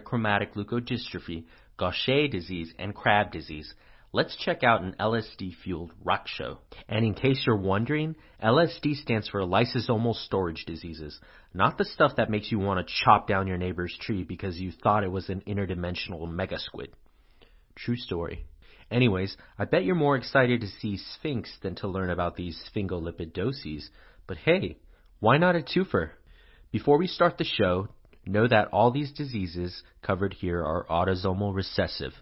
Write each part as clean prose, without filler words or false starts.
Metachromatic leukodystrophy, Gaucher disease, and Krabb disease. Let's check out an LSD-fueled rock show. And in case you're wondering, LSD stands for lysosomal storage diseases, not the stuff that makes you want to chop down your neighbor's tree because you thought it was an interdimensional mega squid. True story. Anyways, I bet you're more excited to see Sphinx than to learn about these Sphingolipidoses, but hey, why not a twofer? Before we start the show, know that all these diseases covered here are autosomal recessive.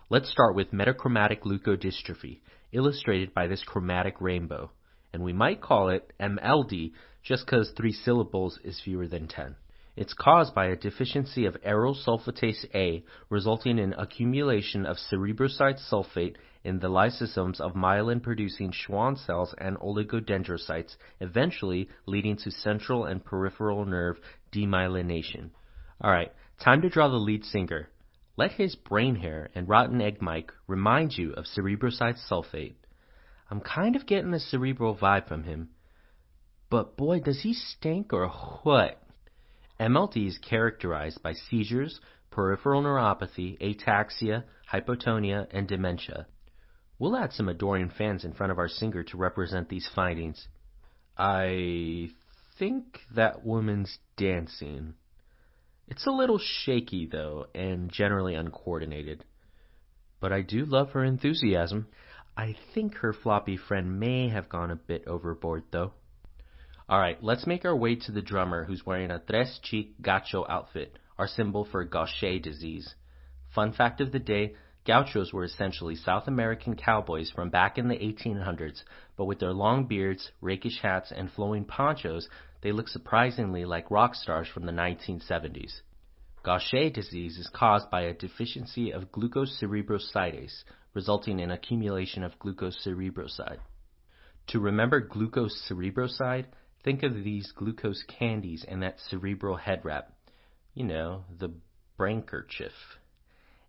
Let's start with metachromatic leukodystrophy, illustrated by this chromatic rainbow, and we might call it MLD just because 3 syllables is fewer than 10. It's caused by a deficiency of aryl sulfatase A, resulting in accumulation of cerebroside sulfate in the lysosomes of myelin-producing Schwann cells and oligodendrocytes, eventually leading to central and peripheral nerve demyelination. Alright, time to draw the lead singer. Let his brain hair and rotten egg mic remind you of cerebroside sulfate. I'm kind of getting a cerebral vibe from him. But boy, does he stink or what? MLD is characterized by seizures, peripheral neuropathy, ataxia, hypotonia, and dementia. We'll add some adoring fans in front of our singer to represent these findings. I think that woman's dancing. It's a little shaky, though, and generally uncoordinated. But I do love her enthusiasm. I think her floppy friend may have gone a bit overboard, though. Alright, let's make our way to the drummer who's wearing a tres cheek gacho outfit, our symbol for Gaucher disease. Fun fact of the day, gauchos were essentially South American cowboys from back in the 1800s, but with their long beards, rakish hats, and flowing ponchos, they look surprisingly like rock stars from the 1970s. Gaucher disease is caused by a deficiency of glucocerebrosidase, resulting in accumulation of glucocerebroside. To remember glucocerebroside, think of these glucose candies and that cerebral head wrap. You know, the brainkerchief.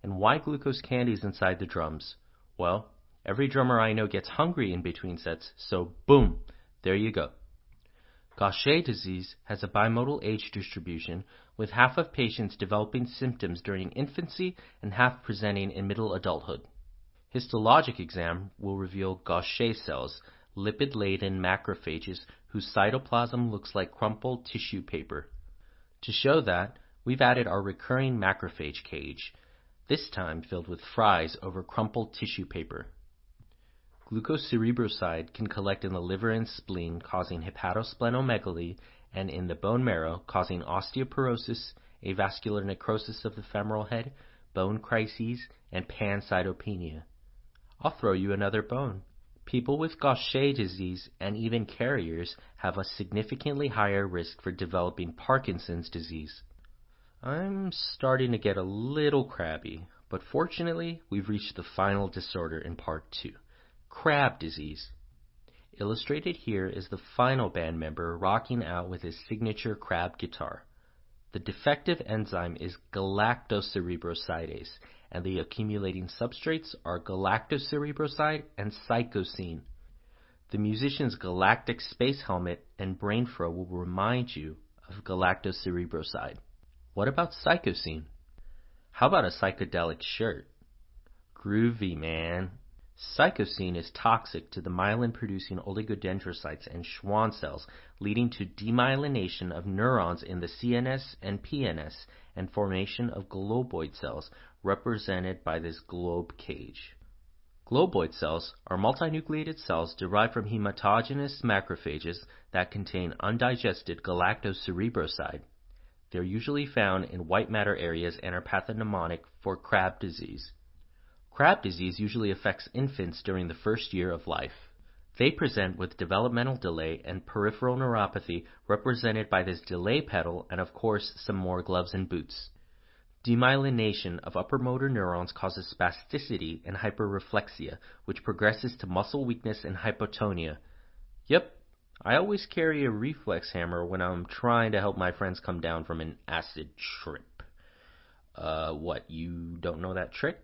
And why glucose candies inside the drums? Well, every drummer I know gets hungry in between sets, so boom, there you go. Gaucher disease has a bimodal age distribution, with half of patients developing symptoms during infancy and half presenting in middle adulthood. Histologic exam will reveal Gaucher cells, lipid-laden macrophages whose cytoplasm looks like crumpled tissue paper. To show that, we've added our recurring macrophage cage, this time filled with fries over crumpled tissue paper. Glucocerebroside can collect in the liver and spleen, causing hepatosplenomegaly, and in the bone marrow, causing osteoporosis, avascular necrosis of the femoral head, bone crises, and pancytopenia. I'll throw you another bone. People with Gaucher disease and even carriers have a significantly higher risk for developing Parkinson's disease. I'm starting to get a little crabby, but fortunately, we've reached the final disorder in part 2, Krabb disease. Illustrated here is the final band member rocking out with his signature Krabb guitar. The defective enzyme is galactocerebrosidase, and the accumulating substrates are galactocerebroside and psychosine. The musician's galactic space helmet and brain fro will remind you of galactocerebroside. What about psychosine? How about a psychedelic shirt? Groovy, man. Psychosine is toxic to the myelin-producing oligodendrocytes and Schwann cells, leading to demyelination of neurons in the CNS and PNS and formation of globoid cells, represented by this globe cage. Globoid cells are multinucleated cells derived from hematogenous macrophages that contain undigested galactocerebroside. They're usually found in white matter areas and are pathognomonic for Krabb disease. Krabb disease usually affects infants during the first year of life. They present with developmental delay and peripheral neuropathy represented by this delay pedal and of course some more gloves and boots. Demyelination of upper motor neurons causes spasticity and hyperreflexia, which progresses to muscle weakness and hypotonia. Yep, I always carry a reflex hammer when I'm trying to help my friends come down from an acid trip. What, you don't know that trick?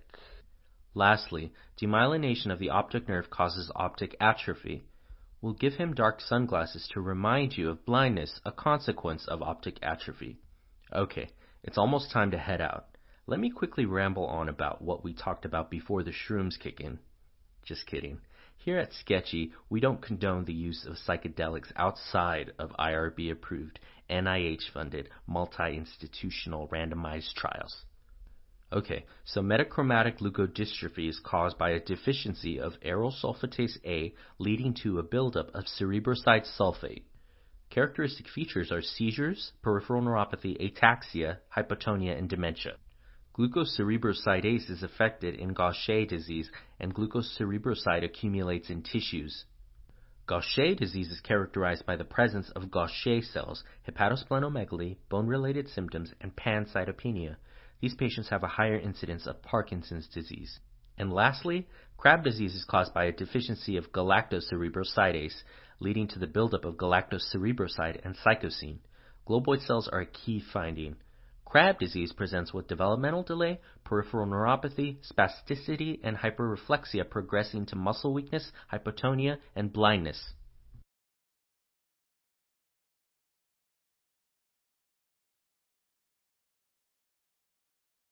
Lastly, demyelination of the optic nerve causes optic atrophy. We'll give him dark sunglasses to remind you of blindness, a consequence of optic atrophy. Okay, it's almost time to head out. Let me quickly ramble on about what we talked about before the shrooms kick in. Just kidding. Here at Sketchy, we don't condone the use of psychedelics outside of IRB-approved, NIH-funded, multi-institutional randomized trials. Okay, so metachromatic leukodystrophy is caused by a deficiency of aryl sulfatase A, leading to a buildup of cerebroside sulfate. Characteristic features are seizures, peripheral neuropathy, ataxia, hypotonia, and dementia. Glucocerebrosidase is affected in Gaucher disease, and glucocerebroside accumulates in tissues. Gaucher disease is characterized by the presence of Gaucher cells, hepatosplenomegaly, bone-related symptoms, and pancytopenia. These patients have a higher incidence of Parkinson's disease. And lastly, Krabb disease is caused by a deficiency of galactocerebrosidase, leading to the buildup of galactocerebroside and psychosine. Globoid cells are a key finding. Krabb disease presents with developmental delay, peripheral neuropathy, spasticity, and hyperreflexia progressing to muscle weakness, hypotonia, and blindness.